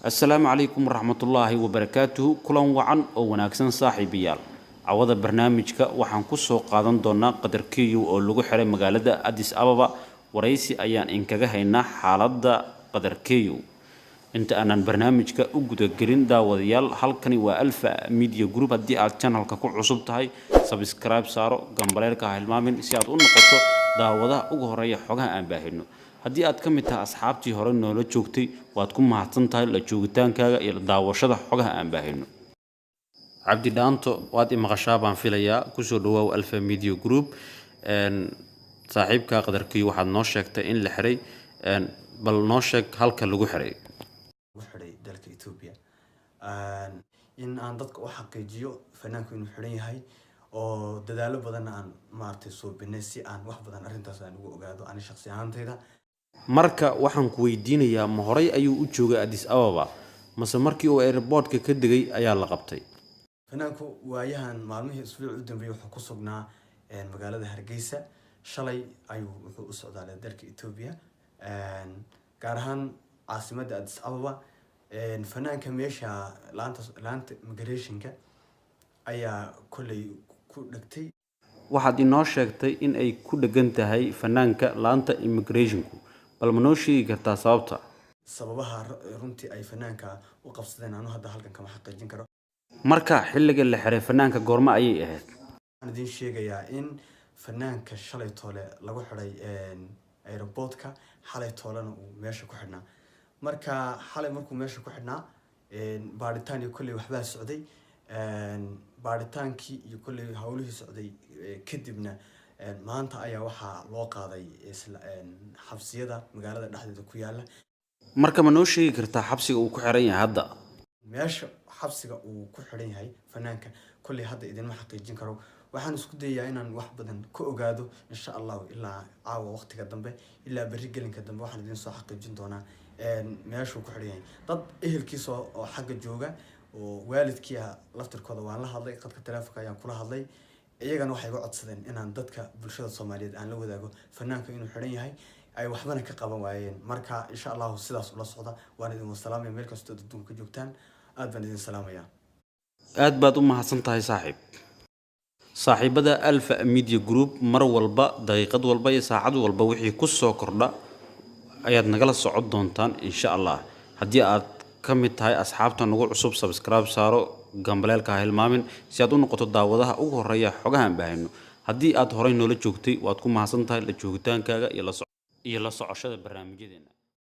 السلام عليكم ورحمة الله وبركاته كلن وعن أو وناكسن صاحبيال عوض برنامجك وحن كسو قادن دونا قدر كيو أو لغو حري مقالة أديس أبابا ورئيسي أيان إنكاقه هينا حالة قدر كيو انت أنا برنامجك أقود قرين داوديال حلقني وألف ميديا جروب هدي على channel كاكو عصب تهي سبسكرايب سارو قنباليرك هالمامين سياد نقطة داودا أقهرية حقها أنباهنو haddii aad ka mid tahay asxaabtii hore noola joogtay waad ku mahadsan tahay la joogitaankaaga iyo daawashada xogaha aan baahino cabdi dhaanto waad imaqashaa baan filayaa ku soo dhawaaw alfa media group saaxiibka qadarkii waxaad noo sheegtay in la xiray bal noo sheeg halka lagu xiray dalka Ethiopia in aan dadka u xaqiijiyo fanaanku inuu xiran yahay oo dadaalo badan aan maartay soo binay si aan wax badan arintaas aan ugu ogaado aan shakhsi ahaantayda marka waxaan ku weydiinayaa ma horay ayuu u joogay Addis Ababa mase markii uu airportka ka degay ayaa la qabtay fanaanku waayahan maalmihii isbuuc u dambeeyay wuxuu ku sugnaa magaalada Hargeysa shalay ayuu wuxuu u socdaa dalka Ethiopia gaar ahaan caasimadda Addis Ababa fanaanka meesha laanta migrationka ayaa kulay ku dhagtay waxaad inoo sheegtay in ay ku dhagan tahay fanaanka laanta immigrationku bal ma noo sheegi kartaa sababta sababaha runtii ay fanaanka u qabsadeen aanu hadda halkan kama xaqiijin karo marka xilliga la xiray fanaanka goorma ayay ahayd waxaan idin sheegayaa in fanaanka shalay toole lagu xiray airportka xalay toolena uu meesha ku xidhnaa marka xalay markuu meesha ku xidhnaa baaritaan iyo kulli waxbaa socday baaritaankii iyo kulli hawlihii socday kadibna maanta ayaa waxaa loo qaaday xabsiyada magaalada dhexdeeda ku yaala marka ma noo sheegi kartaa xabsiga uu ku xiran yahay hadda meesha xabsiga uu ku xiran yahay fanaanka kulli hadda idin ma xaqiijin karo waxaan isku dayayaa inaan wax badan ka ogaado insha Allah ilaa caawa waqtiga dambe ilaa bari gelinka dambe waxaan idin soo xaqiijin doonaa meesha uu ku xiran yahay dad ehelkiisa oo xagga jooga oo waalidkii laftirkooda waan la hadlay qadka telefoonka ayaan kula hadlay iyagana waxay iga codsadeen inaan dadka bulshada Soomaaliyeed aan la wadaago fanaanka inuu xiran yahay ay waxbana ka qaban waayeen marka insha Allah sidaas ula socda waan idin salaamay meel kasta oo dadku joogtaan aad baan idin salaamayaa aad baad u mahadsan tahay saaxiibada alfa media group mar walba daqiiqad walba iyo saacad walba wixii ku soo kordha ayaad nagala socod doontaan insha Allah haddii aad ka mid tahay asxaabta nagu cusub subscribe saaro gambaleelka hilmaamin si aad u noqoto daawadaha ugu horeeya xogaha aan baahino haddii aad horay noola joogtay waad ku mahadsan tahay la joogitaankaaga iyo la socoshada barnaamijyadeena